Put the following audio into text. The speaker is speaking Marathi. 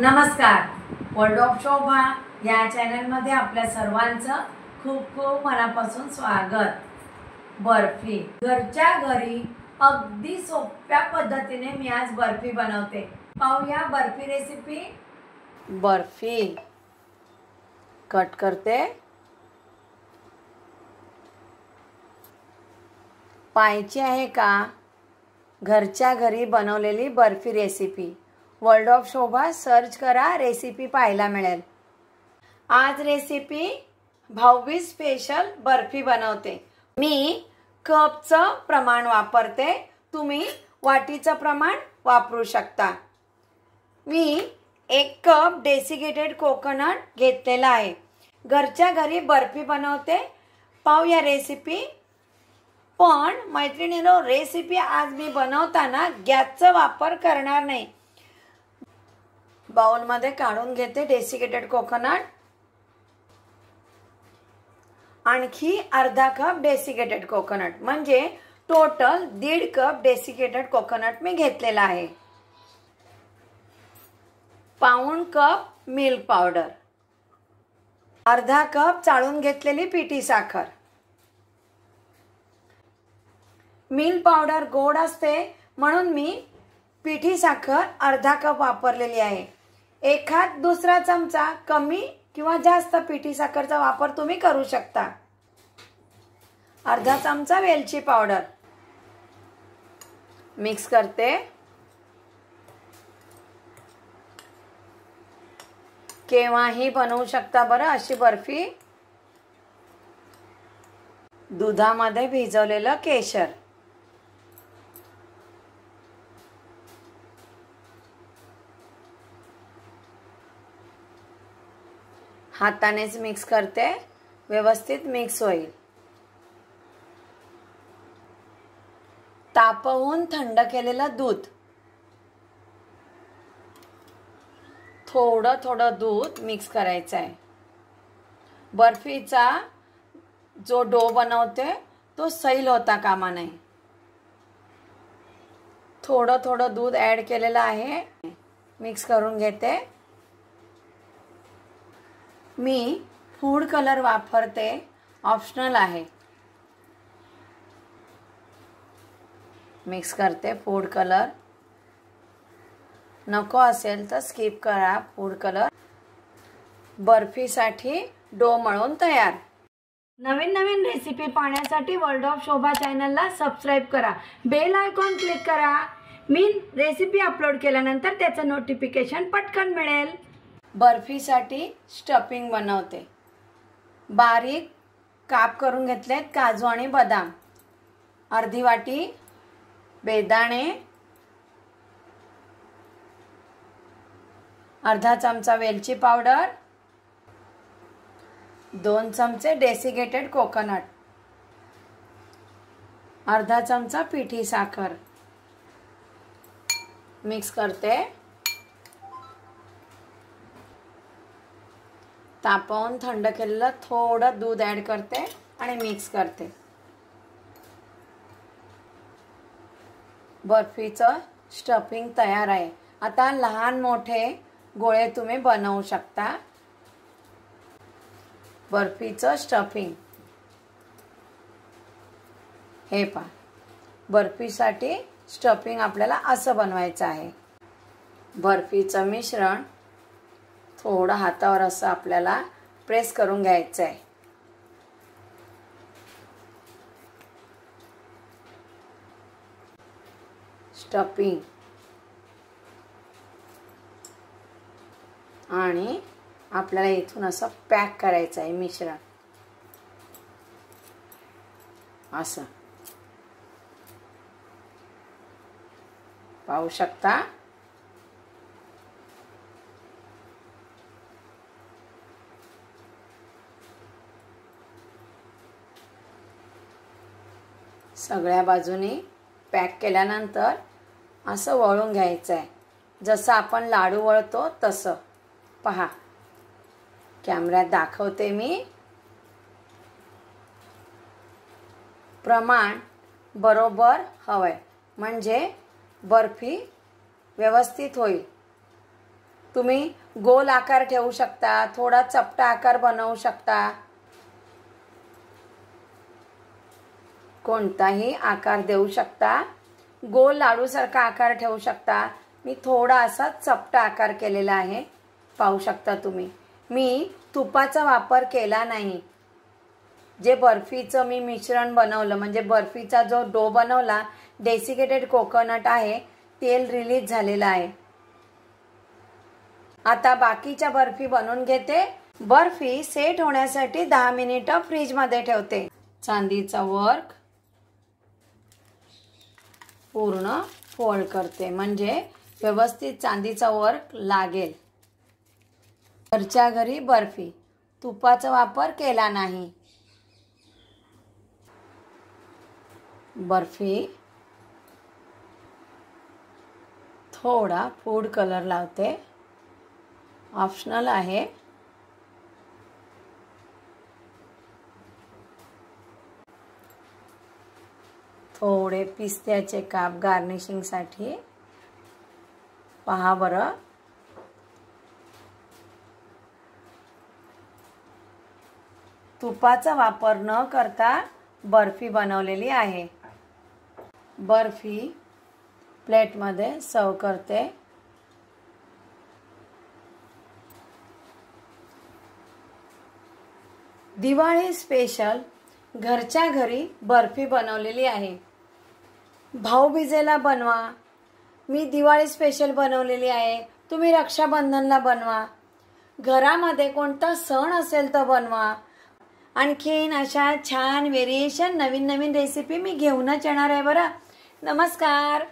नमस्कार. वर्ल्ड ऑफ शोभा या चॅनलमध्ये आपल्या सर्वांचं खूप खूप मनापासून स्वागत. बर्फी घरच्या घरी अगदी सोप्या पद्धतीने मी आज बर्फी बनवते. पाहूया बर्फी रेसिपी. बर्फी कट करते. पाहायची आहे का घरच्या घरी बनवलेली barfi recipe? World of Shobha search करा, रेसिपी पाहायला मिळेल. आज रेसिपी भाऊबीज स्पेशल बर्फी बनवते. मी कपचं प्रमाण वापरते, तुम्ही वाटीचं प्रमाण वापरू शकता. मी 1 कप डेसिकेटेड कोकोनट घेतलेला आहे. घरच्या घरी बर्फी बनवते. पाहूया रेसिपी. पण मैत्रिणींनो, रेसिपी आज मी बनवताना गॅसचा वापर करणार नाही. बाउलमध्ये काढून घेते डेसिकेटेड कोकोनट. आणखी अर्धा कप डेसिकेटेड कोकोनट, म्हणजे टोटल 1.5 कप डेसिकेटेड कोकोनट मी घेतलेला आहे. पाऊण कप मिल्क पावडर, अर्धा कप चाळून घेतलेली पिठी साखर. मिल्क पावडर गोड असते म्हणून मी पिठी साखर अर्धा कप वापरलेली आहे. एखाद दुसरा चमचा कमी किंवा जास्त पिठी साखरचा वापर तुम्ही करू शकता. अर्धा चमचा वेलची पावडर मिक्स करते. केव्हाही बनवू शकता बरं अशी बर्फी. दुधामध्ये भिजवलेलं केशर, हातानेच मिक्स करते, व्यवस्थित मिक्स होईल. तापवून थंड केलेलं दूध, थोडं थोडं दूध मिक्स करायचं आहे. बर्फीचा जो डो बनवते तो सैल होता कामा नये. थोडं थोडं दूध ॲड केलेलं आहे. मिक्स करून घेते. मी फूड कलर वापरते, ऑप्शनल आहे. मिक्स करते फूड कलर. नको असेल तर स्किप करा फूड कलर. बर्फीसाठी डो मळून तयार. नवीन नवीन रेसिपी पाहण्यासाठी वर्ल्ड ऑफ शोभा चॅनलला सबस्क्राईब करा. बेल आयकॉन क्लिक करा. मी रेसिपी अपलोड केल्यानंतर त्याचं नोटिफिकेशन पटकन मिळेल. बर्फीसाठी स्टफिंग बनवते. बारीक काप करून घेतलेत काजू आणि बदाम. अर्धी वाटी बेदाणे, अर्धा चमचा वेलची पावडर, 2 चमचे डेसिकेटेड कोकोनट, अर्धा चमचा पिठी साखर. मिक्स करते. तापवून थंड केलेलं थोडं दूध ॲड करते आणि मिक्स करते. बर्फीचं स्टफिंग तयार आहे. आता लहान मोठे गोळे तुम्ही बनवू शकता. बर्फीचं स्टफिंग हे पहा. बर्फीसाठी स्टफिंग आपल्याला असं बनवायचं आहे. बर्फीचं मिश्रण थोडं हातावर असं आपल्याला प्रेस करून घ्यायचं आहे. स्टफिंग आणि आपल्याला इथून असं पॅक करायचं आहे मिश्रण. असं पाहू शकता. सगळ्या बाजूनी पॅक केल्यानंतर असं वळून घ्यायचं आहे. जसं आपण लाडू वळतो तसं. पहा, कॅमेऱ्यात दाखवते मी. प्रमाण बरोबर हवंय म्हणजे बर्फी व्यवस्थित होईल. तुम्ही गोल आकार ठेवू शकता, थोडा चपटा आकार बनवू शकता, कोणताही आकार देऊ शकता, गोल लाडूसारखा आकार ठेवू शकता। मी थोडा असा चपटा आकार केलेला आहे, पाहू शकता तुम्ही। मी तुपाचा वापर केला नाही। जे बर्फीचं मी मिश्रण बनवलं म्हणजे बर्फीचा जो डो बनवला, डेसिकेटेड कोकोनट आहे, तेल रिलीज झालेलं आहे। आता बाकीच्या बर्फी बनवून घेते। बर्फी सेट होण्यासाठी 10 मिनिटं फ्रीजमध्ये ठेवते। चांदीचा वर्क पूर्ण फोल्ड करते म्हणजे व्यवस्थित चांदीचा वर्क लागेल। घरच्या घरी बर्फी, तुपाचा वापर केला नाही। बर्फी थोडा फूड कलर लावते, ऑप्शनल आहे। थोडे पिस्त्याचे काप गार्निशिंगसाठी, पहा बरं। तुपाचा वापर न करता बर्फी बनवलेली आहे। बर्फी प्लेटमध्ये सर्व करते। दिवाळी स्पेशल घरच्या घरी बर्फी बनवलेली आहे। भाऊबीजेला बनवा, मी दिवाळी स्पेशल बनवलेली आहे। तुम्ही रक्षाबंधनला बनवा, घरामध्ये कोणता सण असेल तर बनवा। आणखीन अशा छान व्हेरिएशन नवीन नवीन रेसिपी मी घेऊनच येणार आहे बरं। नमस्कार।